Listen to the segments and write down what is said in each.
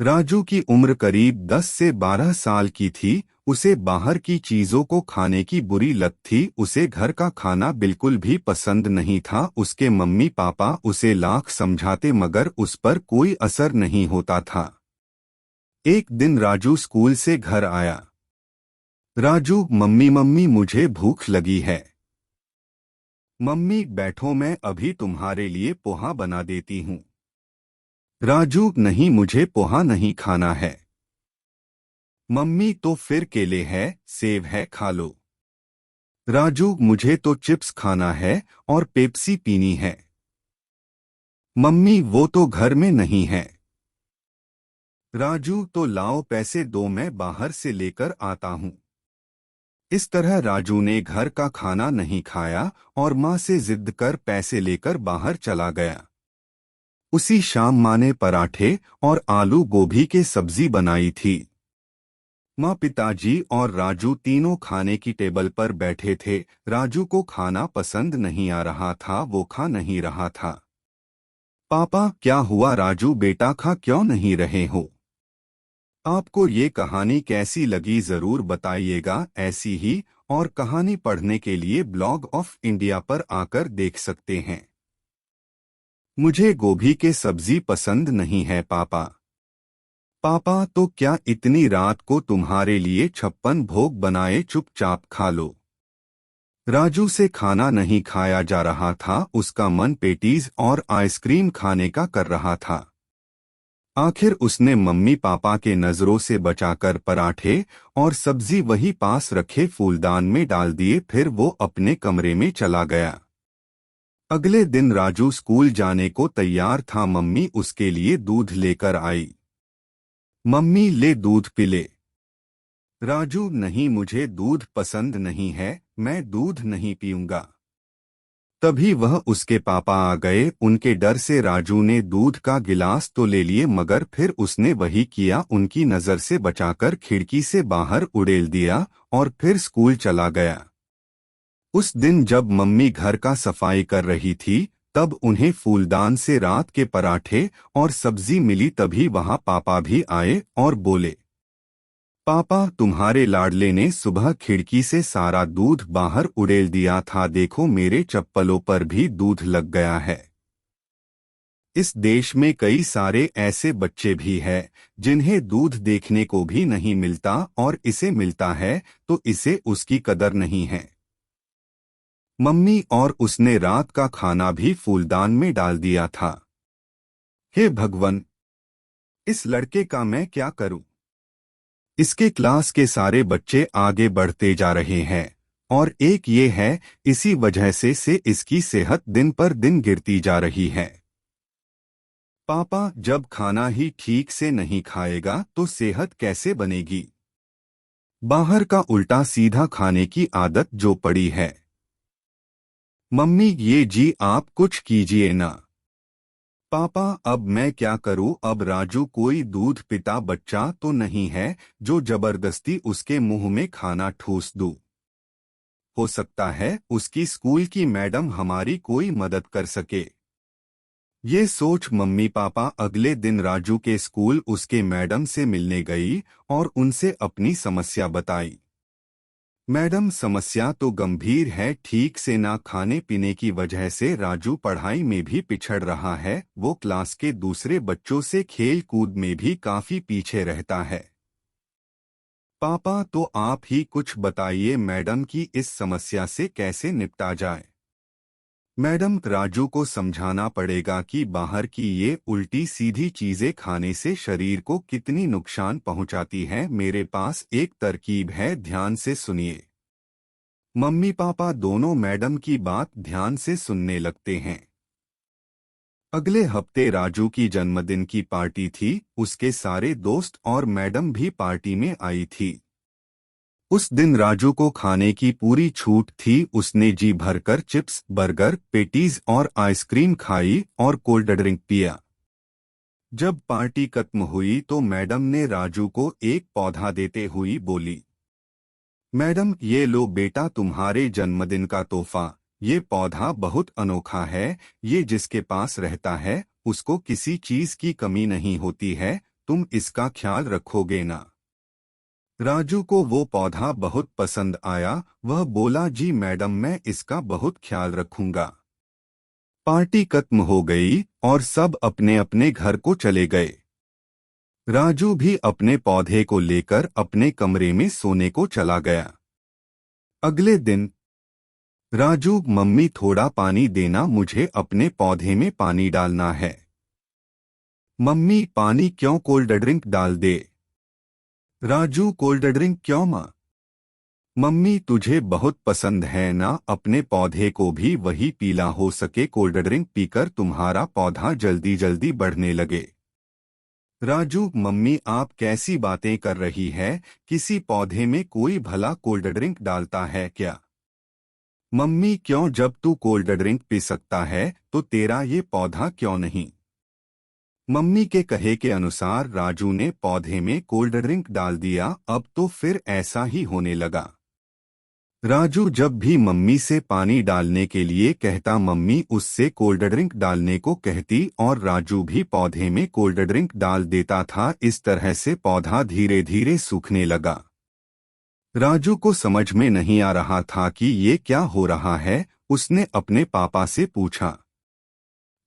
राजू की उम्र करीब 10 से 12 साल की थी। उसे बाहर की चीजों को खाने की बुरी लत थी। उसे घर का खाना बिल्कुल भी पसंद नहीं था। उसके मम्मी पापा उसे लाख समझाते मगर उस पर कोई असर नहीं होता था। एक दिन राजू स्कूल से घर आया। राजू, मम्मी मम्मी मुझे भूख लगी है। मम्मी बैठो, मैं अभी तुम्हारे लिए पोहा बना देती हूँ। राजू, नहीं, मुझे पोहा नहीं खाना है। मम्मी, तो फिर केले है, सेब है, खा लो। राजू, मुझे तो चिप्स खाना है और पेप्सी पीनी है। मम्मी, वो तो घर में नहीं है। राजू, तो लाओ पैसे दो, मैं बाहर से लेकर आता हूँ। इस तरह राजू ने घर का खाना नहीं खाया और माँ से जिद कर पैसे लेकर बाहर चला गया। उसी शाम माँ ने पराठे और आलू गोभी के सब्जी बनाई थी। माँ, पिताजी और राजू तीनों खाने की टेबल पर बैठे थे। राजू को खाना पसंद नहीं आ रहा था, वो खा नहीं रहा था। पापा, क्या हुआ? राजू बेटा, खा क्यों नहीं रहे हो? आपको ये कहानी कैसी लगी जरूर बताइएगा। ऐसी ही और कहानी पढ़ने के लिए ब्लॉग ऑफ इंडिया पर आकर देख सकते हैं। मुझे गोभी के सब्जी पसंद नहीं है पापा। पापा, तो क्या इतनी रात को तुम्हारे लिए 56 भोग बनाए, चुपचाप खा लो। राजू से खाना नहीं खाया जा रहा था। उसका मन पेटीज और आइसक्रीम खाने का कर रहा था। आखिर उसने मम्मी पापा के नजरों से बचाकर पराठे और सब्जी वही पास रखे फूलदान में डाल दिए। फिर वो अपने कमरे में चला गया। अगले दिन राजू स्कूल जाने को तैयार था। मम्मी उसके लिए दूध लेकर आई। मम्मी, ले दूध पी ले। राजू, नहीं, मुझे दूध पसंद नहीं है, मैं दूध नहीं पीऊंगा। तभी वह उसके पापा आ गए। उनके डर से राजू ने दूध का गिलास तो ले लिए मगर फिर उसने वही किया, उनकी नजर से बचाकर खिड़की से बाहर उड़ेल दिया और फिर स्कूल चला गया। उस दिन जब मम्मी घर का सफाई कर रही थी तब उन्हें फूलदान से रात के पराठे और सब्जी मिली। तभी वहां पापा भी आए और बोले, पापा, तुम्हारे लाडले ने सुबह खिड़की से सारा दूध बाहर उड़ेल दिया था। देखो, मेरे चप्पलों पर भी दूध लग गया है। इस देश में कई सारे ऐसे बच्चे भी हैं जिन्हें दूध देखने को भी नहीं मिलता और इसे मिलता है तो इसे उसकी कदर नहीं है। मम्मी, और उसने रात का खाना भी फूलदान में डाल दिया था। हे भगवान, इस लड़के का मैं क्या करूं? इसके क्लास के सारे बच्चे आगे बढ़ते जा रहे हैं और एक ये है, इसी वजह से इसकी सेहत दिन पर दिन गिरती जा रही है। पापा, जब खाना ही ठीक से नहीं खाएगा तो सेहत कैसे बनेगी? बाहर का उल्टा सीधा खाने की आदत जो पड़ी है। मम्मी, ये जी आप कुछ कीजिए ना। पापा, अब मैं क्या करूं? अब राजू कोई दूध पिता बच्चा तो नहीं है जो जबरदस्ती उसके मुंह में खाना ठूस दूं। हो सकता है उसकी स्कूल की मैडम हमारी कोई मदद कर सके। ये सोच मम्मी पापा अगले दिन राजू के स्कूल उसके मैडम से मिलने गई और उनसे अपनी समस्या बताई। मैडम, समस्या तो गंभीर है। ठीक से ना खाने पीने की वजह से राजू पढ़ाई में भी पिछड़ रहा है। वो क्लास के दूसरे बच्चों से खेल कूद में भी काफी पीछे रहता है। पापा, तो आप ही कुछ बताइए मैडम की इस समस्या से कैसे निपटा जाए। मैडम, राजू को समझाना पड़ेगा कि बाहर की ये उल्टी सीधी चीजें खाने से शरीर को कितनी नुकसान पहुंचाती है। मेरे पास एक तरकीब है, ध्यान से सुनिए। मम्मी पापा दोनों मैडम की बात ध्यान से सुनने लगते हैं। अगले हफ्ते राजू की जन्मदिन की पार्टी थी। उसके सारे दोस्त और मैडम भी पार्टी में आई थी। उस दिन राजू को खाने की पूरी छूट थी। उसने जी भरकर चिप्स, बर्गर, पेटीज और आइसक्रीम खाई और कोल्ड ड्रिंक पिया। जब पार्टी खत्म हुई तो मैडम ने राजू को एक पौधा देते हुई बोली, मैडम, ये लो बेटा तुम्हारे जन्मदिन का तोहफा। ये पौधा बहुत अनोखा है। ये जिसके पास रहता है उसको किसी चीज की कमी नहीं होती है। तुम इसका ख्याल रखोगे ना? राजू को वो पौधा बहुत पसंद आया। वह बोला, जी मैडम, मैं इसका बहुत ख्याल रखूंगा। पार्टी खत्म हो गई और सब अपने अपने घर को चले गए। राजू भी अपने पौधे को लेकर अपने कमरे में सोने को चला गया। अगले दिन, राजू, मम्मी थोड़ा पानी देना, मुझे अपने पौधे में पानी डालना है। मम्मी, पानी क्यों, कोल्ड ड्रिंक डाल दे। राजू, कोल्ड ड्रिंक क्यों माँ? मम्मी, तुझे बहुत पसंद है ना, अपने पौधे को भी वही पीला हो सके, कोल्ड ड्रिंक पीकर तुम्हारा पौधा जल्दी जल्दी बढ़ने लगे। राजू, मम्मी आप कैसी बातें कर रही है, किसी पौधे में कोई भला कोल्ड ड्रिंक डालता है क्या? मम्मी, क्यों, जब तू कोल्ड ड्रिंक पी सकता है तो तेरा ये पौधा क्यों नहीं? मम्मी के कहे के अनुसार राजू ने पौधे में कोल्ड ड्रिंक डाल दिया। अब तो फिर ऐसा ही होने लगा। राजू जब भी मम्मी से पानी डालने के लिए कहता, मम्मी उससे कोल्ड ड्रिंक डालने को कहती और राजू भी पौधे में कोल्ड ड्रिंक डाल देता था। इस तरह से पौधा धीरे धीरे सूखने लगा। राजू को समझ में नहीं आ रहा था कि ये क्या हो रहा है। उसने अपने पापा से पूछा,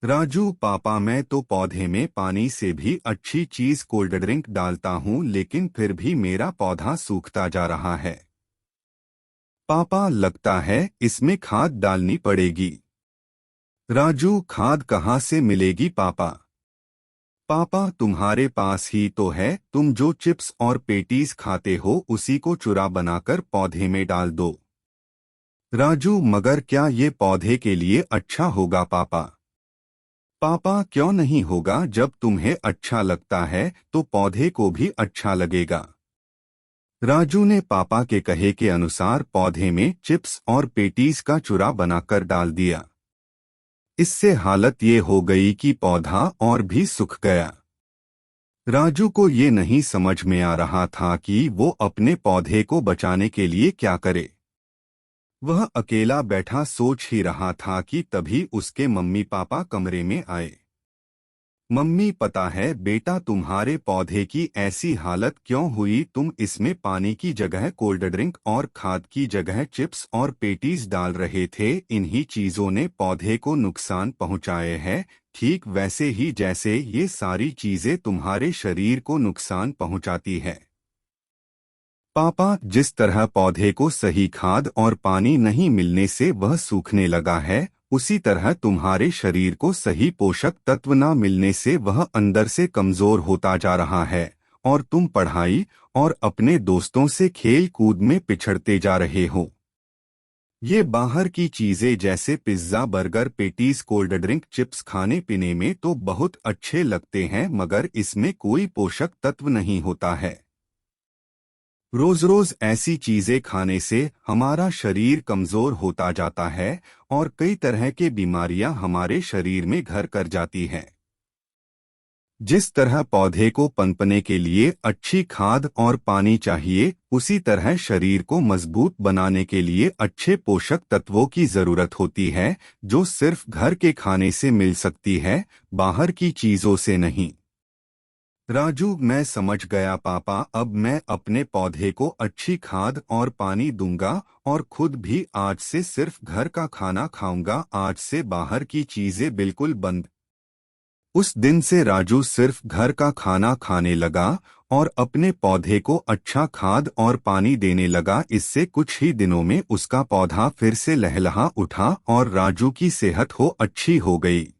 राजू पापा, मैं तो पौधे में पानी से भी अच्छी चीज कोल्ड ड्रिंक डालता हूँ, लेकिन फिर भी मेरा पौधा सूखता जा रहा है। पापा, लगता है इसमें खाद डालनी पड़ेगी। राजू, खाद कहाँ से मिलेगी पापा? पापा, तुम्हारे पास ही तो है, तुम जो चिप्स और पेटीज खाते हो उसी को चूरा बनाकर पौधे में डाल दो। राजू, मगर क्या ये पौधे के लिए अच्छा होगा पापा? पापा, क्यों नहीं होगा, जब तुम्हें अच्छा लगता है तो पौधे को भी अच्छा लगेगा। राजू ने पापा के कहे के अनुसार पौधे में चिप्स और पेटीज का चूरा बनाकर डाल दिया। इससे हालत ये हो गई कि पौधा और भी सूख गया। राजू को ये नहीं समझ में आ रहा था कि वो अपने पौधे को बचाने के लिए क्या करे। वह अकेला बैठा सोच ही रहा था कि तभी उसके मम्मी पापा कमरे में आए। मम्मी, पता है बेटा, तुम्हारे पौधे की ऐसी हालत क्यों हुई? तुम इसमें पानी की जगह कोल्ड ड्रिंक और खाद की जगह चिप्स और पेटीज डाल रहे थे। इन्हीं चीजों ने पौधे को नुकसान पहुंचाए हैं, ठीक वैसे ही जैसे ये सारी चीजें तुम्हारे शरीर को नुकसान पहुंचाती है। पापा, जिस तरह पौधे को सही खाद और पानी नहीं मिलने से वह सूखने लगा है, उसी तरह तुम्हारे शरीर को सही पोषक तत्व न मिलने से वह अंदर से कमजोर होता जा रहा है और तुम पढ़ाई और अपने दोस्तों से खेल कूद में पिछड़ते जा रहे हो। ये बाहर की चीजें जैसे pizza, burger, patties, cold drink, chips खाने पीने में तो बहुत अच्छे लगते हैं, मगर इसमें कोई पोषक तत्व नहीं होता है। रोज रोज ऐसी चीजें खाने से हमारा शरीर कमजोर होता जाता है और कई तरह के बीमारियां हमारे शरीर में घर कर जाती हैं। जिस तरह पौधे को पनपने के लिए अच्छी खाद और पानी चाहिए, उसी तरह शरीर को मजबूत बनाने के लिए अच्छे पोषक तत्वों की जरूरत होती है, जो सिर्फ घर के खाने से मिल सकती है, बाहर की चीजों से नहीं। राजू, मैं समझ गया पापा, अब मैं अपने पौधे को अच्छी खाद और पानी दूंगा और खुद भी आज से सिर्फ घर का खाना खाऊंगा। आज से बाहर की चीजें बिल्कुल बंद। उस दिन से राजू सिर्फ घर का खाना खाने लगा और अपने पौधे को अच्छा खाद और पानी देने लगा। इससे कुछ ही दिनों में उसका पौधा फिर से लहलहा उठा और राजू की सेहत अच्छी हो गई।